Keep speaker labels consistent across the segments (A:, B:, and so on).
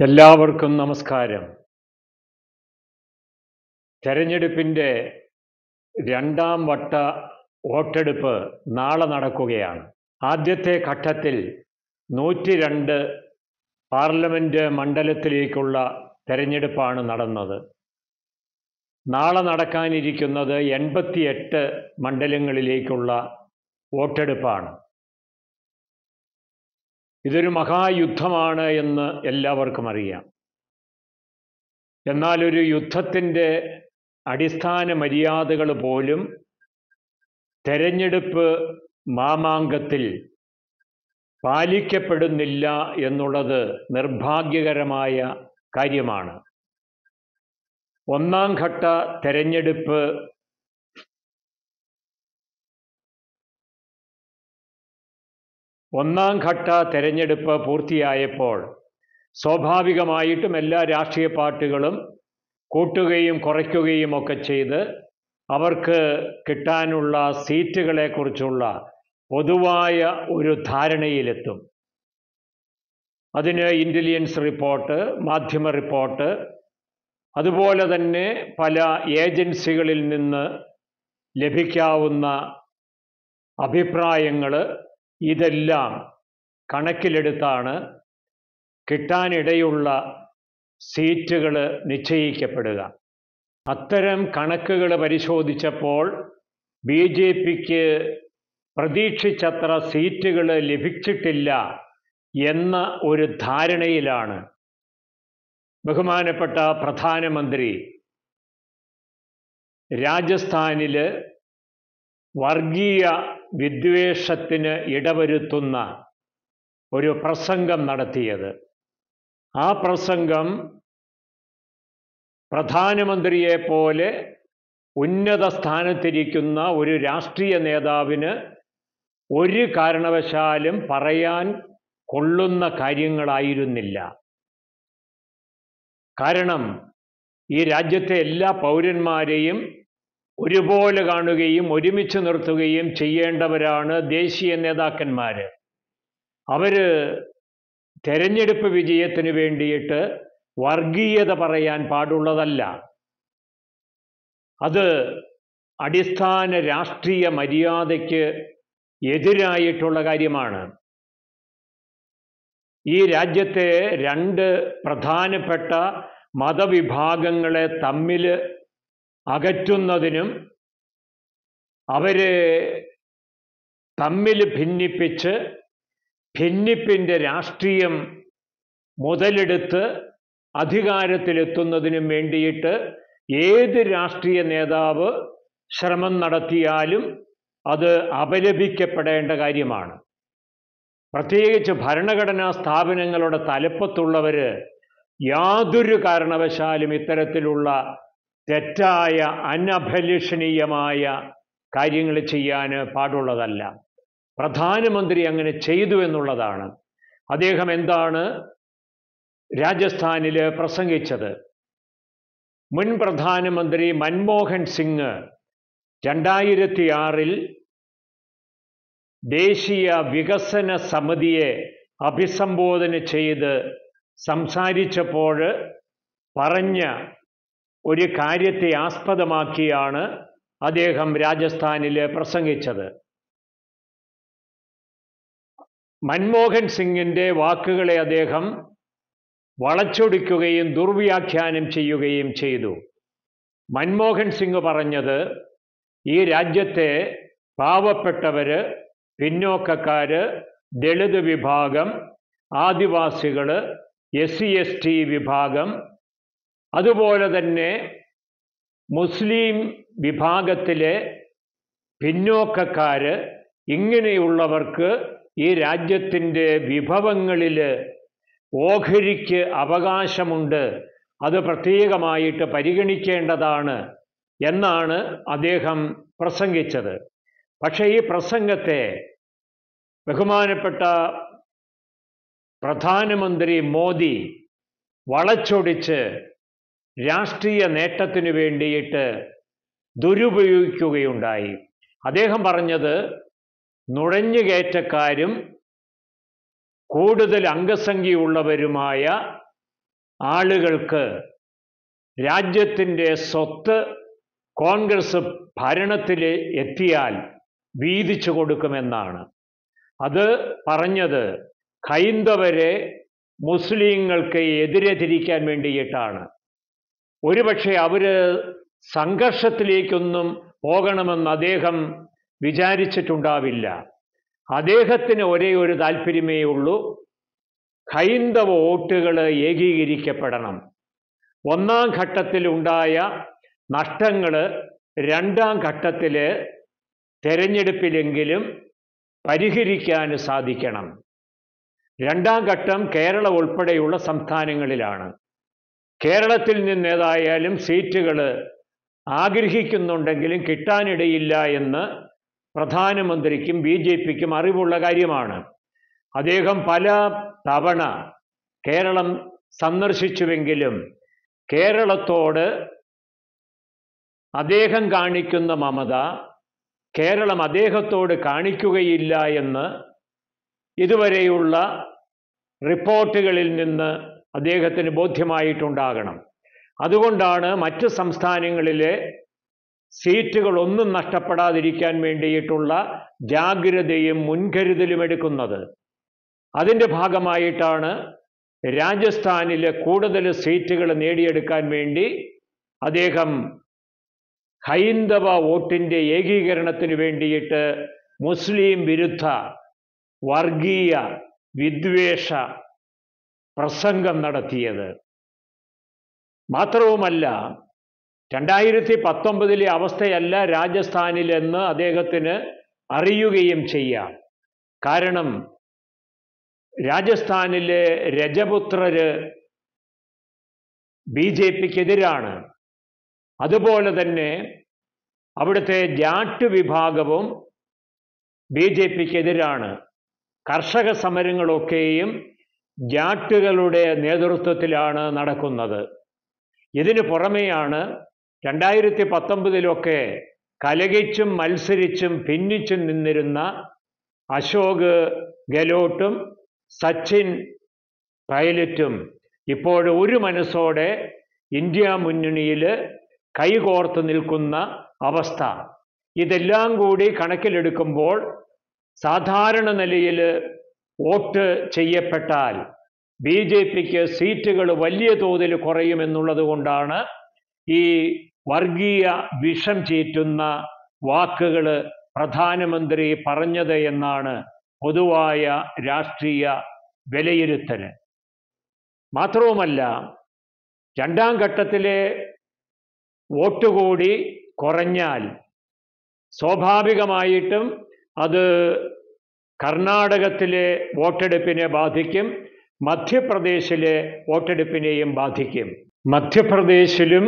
A: എല്ലാവർക്കും നമസ്കാരം. തെരഞ്ഞെടുപ്പിൻ്റെ രണ്ടാം വട്ട വോട്ടെടുപ്പ് നാളെ നടക്കുകയാണ്. ആദ്യത്തെ ഘട്ടത്തിൽ 102 പാർലമെൻറ്റ് മണ്ഡലത്തിലേക്കുള്ള തെരഞ്ഞെടുപ്പാണ് നടന്നത്. നാളെ നടക്കാനിരിക്കുന്നത് 88 മണ്ഡലങ്ങളിലേക്കുള്ള വോട്ടെടുപ്പാണ്. ഇതൊരു മഹായുദ്ധമാണ് എന്ന് എല്ലാവർക്കും അറിയാം. എന്നാൽ ഒരു യുദ്ധത്തിൻ്റെ അടിസ്ഥാന മര്യാദകൾ പോലും തെരഞ്ഞെടുപ്പ് മാമാങ്കത്തിൽ പാലിക്കപ്പെടുന്നില്ല എന്നുള്ളത് നിർഭാഗ്യകരമായ കാര്യമാണ്. ഒന്നാം ഘട്ട തെരഞ്ഞെടുപ്പ് പൂർത്തിയായപ്പോൾ സ്വാഭാവികമായിട്ടും എല്ലാ രാഷ്ട്രീയ പാർട്ടികളും കൂട്ടുകയും കുറയ്ക്കുകയും ഒക്കെ ചെയ്ത് അവർക്ക് കിട്ടാനുള്ള സീറ്റുകളെക്കുറിച്ചുള്ള പൊതുവായ ഒരു ധാരണയിലെത്തും. അതിന് ഇൻ്റലിജൻസ് റിപ്പോർട്ട്, മാധ്യമ റിപ്പോർട്ട്, അതുപോലെ തന്നെ പല ഏജൻസികളിൽ നിന്ന് ലഭിക്കാവുന്ന അഭിപ്രായങ്ങൾ ഇതെല്ലാം കണക്കിലെടുത്താണ് കിട്ടാനിടയുള്ള സീറ്റുകൾ നിശ്ചയിക്കപ്പെടുക. അത്തരം കണക്കുകൾ പരിശോധിച്ചപ്പോൾ BJPക്ക് പ്രതീക്ഷിച്ചത്ര സീറ്റുകൾ ലഭിച്ചിട്ടില്ല എന്ന ഒരു ധാരണയിലാണ് ബഹുമാനപ്പെട്ട പ്രധാനമന്ത്രി രാജസ്ഥാനിൽ വർഗീയ വിദ്വേഷത്തിന് ഇടവരുത്തുന്ന ഒരു പ്രസംഗം നടത്തിയത്. ആ പ്രസംഗം പ്രധാനമന്ത്രിയെപ്പോലെ ഉന്നത സ്ഥാനത്തിരിക്കുന്ന ഒരു രാഷ്ട്രീയ നേതാവിന് ഒരു കാരണവശാലും പറയാൻ കൊള്ളുന്ന കാര്യങ്ങളായിരുന്നില്ല. കാരണം ഈ രാജ്യത്തെ എല്ലാ പൗരന്മാരെയും ഒരുപോലെ കാണുകയും ഒരുമിച്ച് നിർത്തുകയും ചെയ്യേണ്ടവരാണ് ദേശീയ നേതാക്കന്മാർ. അവർ തെരഞ്ഞെടുപ്പ് വിജയത്തിന് വേണ്ടിയിട്ട് വർഗീയത പറയാൻ പാടുള്ളതല്ല. അത് അടിസ്ഥാന രാഷ്ട്രീയ മര്യാദയ്ക്ക് എതിരായിട്ടുള്ള കാര്യമാണ്. ഈ രാജ്യത്തെ രണ്ട് പ്രധാനപ്പെട്ട മതവിഭാഗങ്ങളെ തമ്മിൽ അകറ്റുന്നതിനും അവരെ തമ്മിൽ ഭിന്നിപ്പിച്ച് ഭിന്നിപ്പിൻ്റെ രാഷ്ട്രീയം മുതലെടുത്ത് അധികാരത്തിലെത്തുന്നതിനും വേണ്ടിയിട്ട് ഏത് രാഷ്ട്രീയ നേതാവ് ശ്രമം നടത്തിയാലും അത് അപലപിക്കപ്പെടേണ്ട കാര്യമാണ്. പ്രത്യേകിച്ച് ഭരണഘടനാ സ്ഥാപനങ്ങളുടെ തലപ്പത്തുള്ളവർ യാതൊരു കാരണവശാലും ഇത്തരത്തിലുള്ള തെറ്റായ അനഭിലഷണീയമായ കാര്യങ്ങൾ ചെയ്യാൻ പാടുള്ളതല്ല. പ്രധാനമന്ത്രി അങ്ങനെ ചെയ്തു എന്നുള്ളതാണ്. അദ്ദേഹം എന്താണ് രാജസ്ഥാനിൽ പ്രസംഗിച്ചത്? മുൻ പ്രധാനമന്ത്രി മൻമോഹൻ സിംഗ് 2006 ദേശീയ വികസന സമിതിയെ അഭിസംബോധന ചെയ്ത് സംസാരിച്ചപ്പോൾ പറഞ്ഞ ഒരു കാര്യത്തെ ആസ്പദമാക്കിയാണ് അദ്ദേഹം രാജസ്ഥാനിൽ പ്രസംഗിച്ചത്. മൻമോഹൻ സിംഗിൻ്റെ വാക്കുകളെ അദ്ദേഹം വളച്ചൊടിക്കുകയും ദുർവ്യാഖ്യാനം ചെയ്യുകയും ചെയ്തു. മൻമോഹൻ സിംഗ് പറഞ്ഞത് ഈ രാജ്യത്തെ പാവപ്പെട്ടവർ, പിന്നോക്കക്കാർ, ദളിത് വിഭാഗം, ആദിവാസികൾ, SC/ST വിഭാഗം, അതുപോലെ തന്നെ മുസ്ലിം വിഭാഗത്തിലെ പിന്നോക്കക്കാർ, ഇങ്ങനെയുള്ളവർക്ക് ഈ രാജ്യത്തിൻ്റെ വിഭവങ്ങളിൽ ഓഹരിക്ക് അവകാശമുണ്ട്, അത് പ്രത്യേകമായിട്ട് പരിഗണിക്കേണ്ടതാണ് എന്നാണ് അദ്ദേഹം പ്രസംഗിച്ചത്. പക്ഷേ ഈ പ്രസംഗത്തെ ബഹുമാനപ്പെട്ട പ്രധാനമന്ത്രി മോദി വളച്ചൊടിച്ച് രാഷ്ട്രീയ നേട്ടത്തിനു വേണ്ടിയിട്ട് ദുരുപയോഗിക്കുകയുണ്ടായി. അദ്ദേഹം പറഞ്ഞത് നുഴഞ്ഞുകയറ്റക്കാരും കൂടുതൽ അംഗസംഖ്യയുള്ളവരുമായ ആളുകൾക്ക് രാജ്യത്തിൻ്റെ സ്വത്ത് കോൺഗ്രസ് ഭരണത്തിൽ എത്തിയാൽ വീതിച്ചു കൊടുക്കുമെന്നാണ്. അത് പറഞ്ഞത് ഹൈന്ദവരെ മുസ്ലിങ്ങൾക്ക് എതിരെ തിരിക്കാൻ വേണ്ടിയിട്ടാണ്. ഒരുപക്ഷെ അവർ സംഘർഷത്തിലേക്കൊന്നും പോകണമെന്ന് അദ്ദേഹം വിചാരിച്ചിട്ടുണ്ടാവില്ല. അദ്ദേഹത്തിന് ഒരേ ഒരു താല്പര്യമേ ഉള്ളൂ, ഹൈന്ദവ വോട്ടുകൾ ഏകീകരിക്കപ്പെടണം. ഒന്നാം ഘട്ടത്തിലുണ്ടായ നഷ്ടങ്ങൾ രണ്ടാം ഘട്ടത്തിൽ തെരഞ്ഞെടുപ്പിലെങ്കിലും പരിഹരിക്കാൻ സാധിക്കണം. രണ്ടാം ഘട്ടം കേരളം ഉൾപ്പെടെയുള്ള സംസ്ഥാനങ്ങളിലാണ്. കേരളത്തിൽ നിന്നേതായാലും സീറ്റുകൾ ആഗ്രഹിക്കുന്നുണ്ടെങ്കിലും കിട്ടാനിടയില്ല എന്ന് പ്രധാനമന്ത്രിക്കും BJPക്കും അറിവുള്ള കാര്യമാണ്. അദ്ദേഹം പല തവണ കേരളം സന്ദർശിച്ചുവെങ്കിലും കേരളത്തോട് അദ്ദേഹം കാണിക്കുന്ന മമത കേരളം അദ്ദേഹത്തോട് കാണിക്കുകയില്ല എന്ന് ഇതുവരെയുള്ള റിപ്പോർട്ടുകളിൽ നിന്ന് അദ്ദേഹത്തിന് ബോധ്യമായിട്ടുണ്ടാകണം. അതുകൊണ്ടാണ് മറ്റ് സംസ്ഥാനങ്ങളിലെ സീറ്റുകളൊന്നും നഷ്ടപ്പെടാതിരിക്കാൻ വേണ്ടിയിട്ടുള്ള ജാഗ്രതയും മുൻകരുതലും എടുക്കുന്നത്. അതിൻ്റെ ഭാഗമായിട്ടാണ് രാജസ്ഥാനിലെ കൂടുതൽ സീറ്റുകൾ നേടിയെടുക്കാൻ വേണ്ടി അദ്ദേഹം ഹൈന്ദവ വോട്ടിൻ്റെ ഏകീകരണത്തിന് വേണ്ടിയിട്ട് മുസ്ലിം വിരുദ്ധ വർഗീയ വിദ്വേഷ പ്രസംഗം നടത്തിയത്. മാത്രവുമല്ല, 2019 അവസ്ഥയല്ല രാജസ്ഥാനിലെന്ന് അദ്ദേഹത്തിന് അറിയുകയും ചെയ്യാം. കാരണം രാജസ്ഥാനിലെ രജപുത്രർ BJPക്കെതിരാണ്. അതുപോലെ തന്നെ അവിടുത്തെ ജാട്ട് വിഭാഗവും BJPക്കെതിരാണ്. കർഷക സമരങ്ങളൊക്കെയും ജാട്ടുകളുടെ നേതൃത്വത്തിലാണ് നടക്കുന്നത്. ഇതിനു പുറമെയാണ് 2019 കലഹിച്ചും മത്സരിച്ചും ഭിന്നിച്ചും നിന്നിരുന്ന അശോക് ഗെഹ്ലോട്ടും സച്ചിൻ പൈലറ്റും ഇപ്പോൾ ഒരു മനസ്സോടെ ഇന്ത്യ മുന്നണിയിൽ കൈകോർത്ത് നിൽക്കുന്ന അവസ്ഥ. ഇതെല്ലാം കൂടി കണക്കിലെടുക്കുമ്പോൾ സാധാരണ നിലയിൽ വോട്ട് ചെയ്യപ്പെട്ടാൽ BJPക്ക് സീറ്റുകൾ വലിയ തോതിൽ കുറയുമെന്നുള്ളത് കൊണ്ടാണ് ഈ വർഗീയ വിഷം ചീറ്റുന്ന വാക്കുകൾ പ്രധാനമന്ത്രി പറഞ്ഞത് എന്നാണ് പൊതുവായ രാഷ്ട്രീയ വിലയിരുത്തൽ. മാത്രവുമല്ല, രണ്ടാം ഘട്ടത്തിലെ വോട്ട് കൂടി കുറഞ്ഞാൽ സ്വാഭാവികമായിട്ടും അത് കർണാടകത്തിലെ വോട്ടെടുപ്പിനെ ബാധിക്കും, മധ്യപ്രദേശിലെ വോട്ടെടുപ്പിനെയും ബാധിക്കും. മധ്യപ്രദേശിലും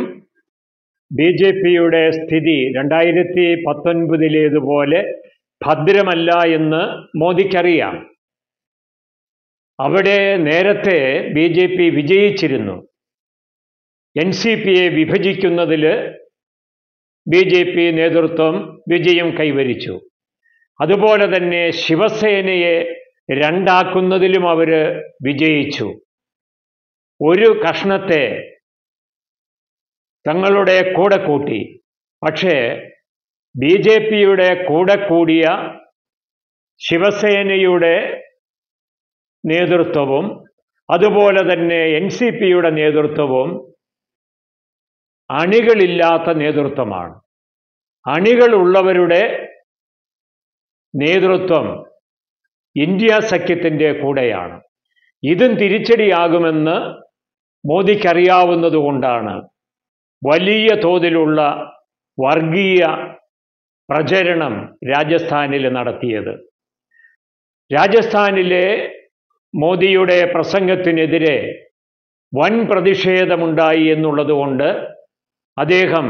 A: BJPയുടെ സ്ഥിതി 2019 ഭദ്രമല്ല എന്ന് മോദിക്കറിയാം. അവിടെ നേരത്തെ BJP വിജയിച്ചിരുന്നു. NCPയെ വിഭജിക്കുന്നതിൽ BJP നേതൃത്വം വിജയം കൈവരിച്ചു. അതുപോലെ തന്നെ ശിവസേനയെ രണ്ടാക്കുന്നതിലും അവർ വിജയിച്ചു. ഒരു കഷ്ണത്തെ തങ്ങളുടെ കൂടെ കൂട്ടി. പക്ഷേ BJPയുടെ കൂടെ കൂടിയ ശിവസേനയുടെ നേതൃത്വവും അതുപോലെ തന്നെ NCPയുടെ നേതൃത്വവും അണികളില്ലാത്ത നേതൃത്വമാണ്. അണികളുള്ളവരുടെ നേതൃത്വം ഇന്ത്യ സഖ്യത്തിൻ്റെ കൂടെയാണ്. ഇതും തിരിച്ചടിയാകുമെന്ന് മോദിക്കറിയാവുന്നതുകൊണ്ടാണ് വലിയ തോതിലുള്ള വർഗീയ പ്രചരണം രാജസ്ഥാനിൽ നടത്തിയത്. രാജസ്ഥാനിലെ മോദിയുടെ പ്രസംഗത്തിനെതിരെ വൻ പ്രതിഷേധമുണ്ടായി എന്നുള്ളതുകൊണ്ട് അദ്ദേഹം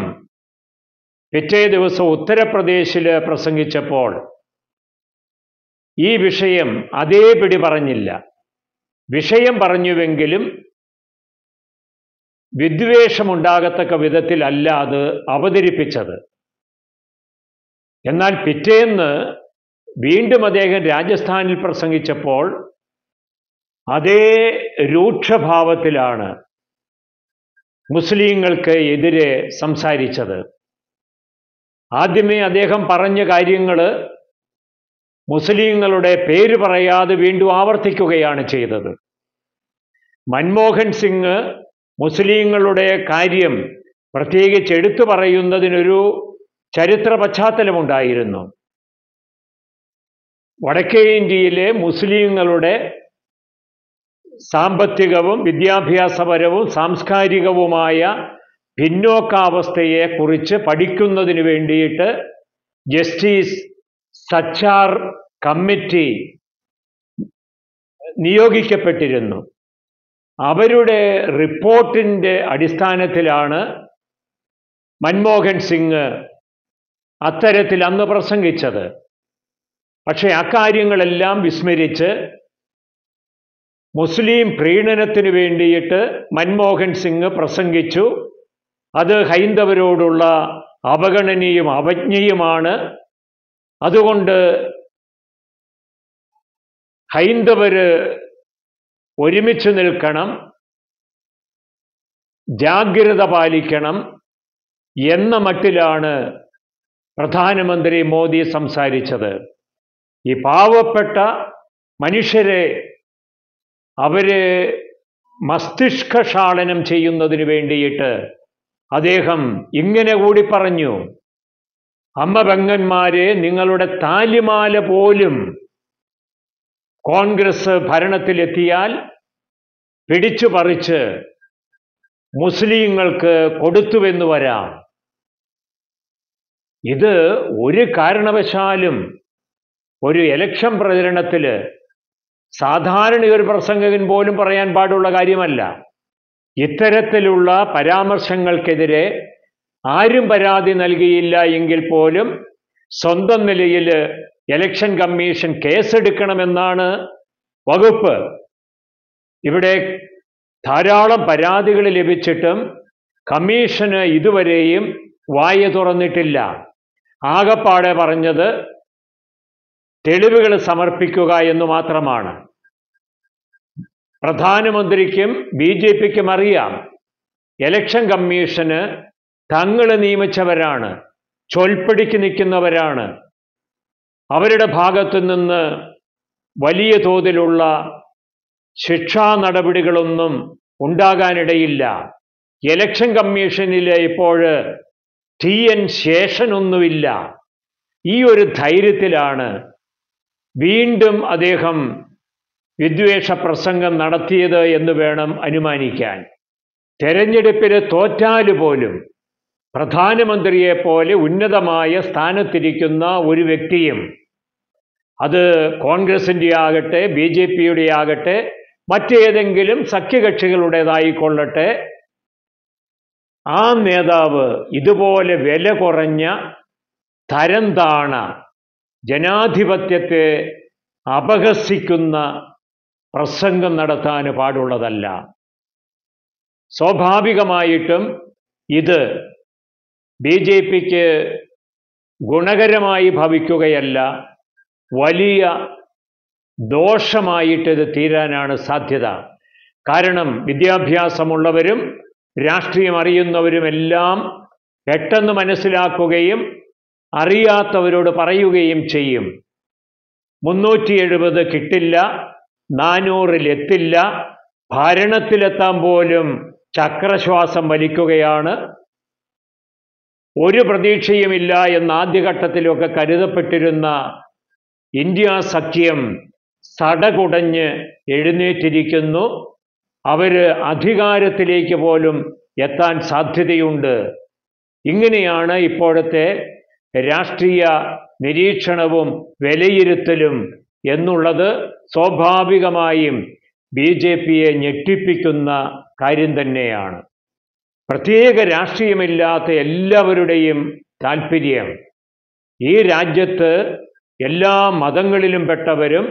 A: പിറ്റേ ദിവസം ഉത്തർപ്രദേശിൽ പ്രസംഗിച്ചപ്പോൾ ഈ വിഷയം അതേപടി പറഞ്ഞില്ല. വിഷയം പറഞ്ഞുവെങ്കിലും വിദ്വേഷമുണ്ടാകത്തക്ക വിധത്തിലല്ല അത് അവതരിപ്പിച്ചത്. എന്നാൽ പിറ്റേന്ന് വീണ്ടും അദ്ദേഹം രാജസ്ഥാനിൽ പ്രസംഗിച്ചപ്പോൾ അതേ രൂക്ഷഭാവത്തിലാണ് മുസ്ലിങ്ങൾക്ക് എതിരെ സംസാരിച്ചത്. ആദ്യമേ അദ്ദേഹം പറഞ്ഞ കാര്യങ്ങൾ മുസ്ലിങ്ങളുടെ പേര് പറയാതെ വീണ്ടും ആവർത്തിക്കുകയാണ് ചെയ്തത്. മൻമോഹൻ സിംഗ് മുസ്ലിങ്ങളുടെ കാര്യം പ്രത്യേകിച്ച് എടുത്തു പറയുന്നതിനൊരു ചരിത്ര പശ്ചാത്തലമുണ്ടായിരുന്നു. വടക്കേ ഇന്ത്യയിലെ മുസ്ലിങ്ങളുടെ സാമ്പത്തികവും വിദ്യാഭ്യാസപരവും സാംസ്കാരികവുമായ പിന്നോക്കാവസ്ഥയെക്കുറിച്ച് പഠിക്കുന്നതിന് വേണ്ടിയിട്ട് ജസ്റ്റിസ് സച്ചാർ കമ്മിറ്റി നിയോഗിക്കപ്പെട്ടിരുന്നു. അവരുടെ റിപ്പോർട്ടിൻ്റെ അടിസ്ഥാനത്തിലാണ് മൻമോഹൻ സിംഗ് അത്തരത്തിൽ അന്ന് പ്രസംഗിച്ചത്. പക്ഷേ അക്കാര്യങ്ങളെല്ലാം വിസ്മരിച്ച് മുസ്ലിം പ്രീണനത്തിന് വേണ്ടിയിട്ട് മൻമോഹൻ സിംഗ് പ്രസംഗിച്ചു. അത് ഹൈന്ദവരോടുള്ള അവഗണനയും അവജ്ഞയുമാണ്. അതുകൊണ്ട് ഹൈന്ദവര് ഒരുമിച്ച് നിൽക്കണം, ജാഗ്രത പാലിക്കണം എന്ന മട്ടിലാണ് പ്രധാനമന്ത്രി മോദി സംസാരിച്ചത്. ഈ പാവപ്പെട്ട മനുഷ്യരെ അവരെ മസ്തിഷ്കക്ഷാളനം ചെയ്യുന്നതിന് വേണ്ടിയിട്ട് അദ്ദേഹം ഇങ്ങനെ കൂടി പറഞ്ഞു: അമ്മ പെങ്ങന്മാരെ, നിങ്ങളുടെ താലിമാല പോലും കോൺഗ്രസ് ഭരണത്തിലെത്തിയാൽ പിടിച്ചു പറിച്ച് മുസ്ലിങ്ങൾക്ക് കൊടുത്തുവെന്ന് വരാം. ഇത് ഒരു കാരണവശാലും ഒരു ഇലക്ഷൻ പ്രചരണത്തിൽ സാധാരണ ഒരു പ്രസംഗകൻ പോലും പറയാൻ പാടുള്ള കാര്യമല്ല. ഇത്തരത്തിലുള്ള പരാമർശങ്ങൾക്കെതിരെ ആരും പരാതി നൽകിയില്ല എങ്കിൽ പോലും സ്വന്തം നിലയിൽ ഇലക്ഷൻ കമ്മീഷൻ കേസെടുക്കണമെന്നാണ് വകുപ്പ്. ഇവിടെ ധാരാളം പരാതികൾ ലഭിച്ചിട്ടും കമ്മീഷന് ഇതുവരെയും വായ തുറന്നിട്ടില്ല. ആകപ്പാടെ പറഞ്ഞത് തെളിവുകൾ സമർപ്പിക്കുക എന്ന് മാത്രമാണ്. പ്രധാനമന്ത്രിക്കും BJPക്കും അറിയാം, ഇലക്ഷൻ കമ്മീഷന് തങ്ങൾ നിയമിച്ചവരാണ്, ചൊൽപ്പടിക്ക് നിൽക്കുന്നവരാണ്. അവരുടെ ഭാഗത്തു നിന്ന് വലിയ തോതിലുള്ള ശിക്ഷാ നടപടികളൊന്നും ഉണ്ടാകാനിടയില്ല. ഇലക്ഷൻ കമ്മീഷനിൽ ഇപ്പോൾ TN ശേഷനൊന്നുമില്ല. ഈ ഒരു ധൈര്യത്തിലാണ് വീണ്ടും അദ്ദേഹം വിദ്വേഷ പ്രസംഗം നടത്തിയത് എന്ന് വേണം അനുമാനിക്കാൻ. തെരഞ്ഞെടുപ്പിൽ തോറ്റാൽ പോലും പ്രധാനമന്ത്രിയെപ്പോലെ ഉന്നതമായ സ്ഥാനത്തിരിക്കുന്ന ഒരു വ്യക്തിയും, അത് കോൺഗ്രസിൻ്റെ ആകട്ടെ BJPയുടെ ആകട്ടെ മറ്റേതെങ്കിലും സഖ്യകക്ഷികളുടേതായിക്കൊള്ളട്ടെ, ആ നേതാവ് ഇതുപോലെ വില കുറഞ്ഞ തരം താണ ജനാധിപത്യത്തെ അപഹസിക്കുന്ന പ്രസംഗം നടത്താൻ പാടുള്ളതല്ല. സ്വാഭാവികമായിട്ടും ഇത് BJPക്ക് ഗുണകരമായി ഭവിക്കുകയല്ല, വലിയ ദോഷമായിട്ടിത് തീരാനാണ് സാധ്യത. കാരണം വിദ്യാഭ്യാസമുള്ളവരും രാഷ്ട്രീയം അറിയുന്നവരുമെല്ലാം പെട്ടെന്ന് മനസ്സിലാക്കുകയും അറിയാത്തവരോട് പറയുകയും ചെയ്യും. 370 കിട്ടില്ല, 400-ൽ എത്തില്ല, ഭരണത്തിലെത്താൻ പോലും ചക്രശ്വാസം വലിക്കുകയാണ്, ഒരു പ്രതീക്ഷയുമില്ല എന്ന ആദ്യഘട്ടത്തിലൊക്കെ കരുതപ്പെട്ടിരുന്ന ഇന്ത്യ സഖ്യം സടകുടഞ്ഞ് എഴുന്നേറ്റിരിക്കുന്നു. അവർ അധികാരത്തിലേക്ക് പോലും എത്താൻ സാധ്യതയുണ്ട്. ഇങ്ങനെയാണ് ഇപ്പോഴത്തെ രാഷ്ട്രീയ നിരീക്ഷണവും വിലയിരുത്തലും എന്നുള്ളത് സ്വാഭാവികമായും BJPയെ ഞെട്ടിപ്പിക്കുന്ന കാര്യം തന്നെയാണ്. പ്രത്യേക രാഷ്ട്രീയമില്ലാത്ത എല്ലാവരുടെയും താല്പര്യം ഈ രാജ്യത്ത് എല്ലാ മതങ്ങളിലും പെട്ടവരും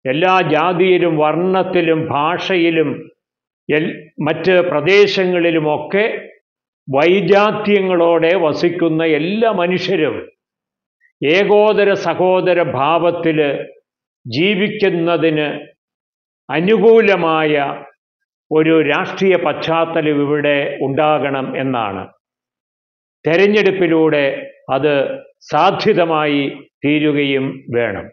A: എല്ലാ ജാതിയിലും വർണ്ണത്തിലും ഭാഷയിലും മറ്റ് പ്രദേശങ്ങളിലുമൊക്കെ വൈജാത്യങ്ങളോടെ വസിക്കുന്ന എല്ലാ മനുഷ്യരും ഏകോദര സഹോദര ഭാവത്തിൽ ജീവിക്കുന്നതിന് അനുകൂലമായ ഒരു രാഷ്ട്രീയ പശ്ചാത്തലം ഇവിടെ ഉണ്ടാകണം എന്നാണ്. തെരഞ്ഞെടുപ്പിലൂടെ അത് സാധ്യതമായി തീരുകയും വേണം.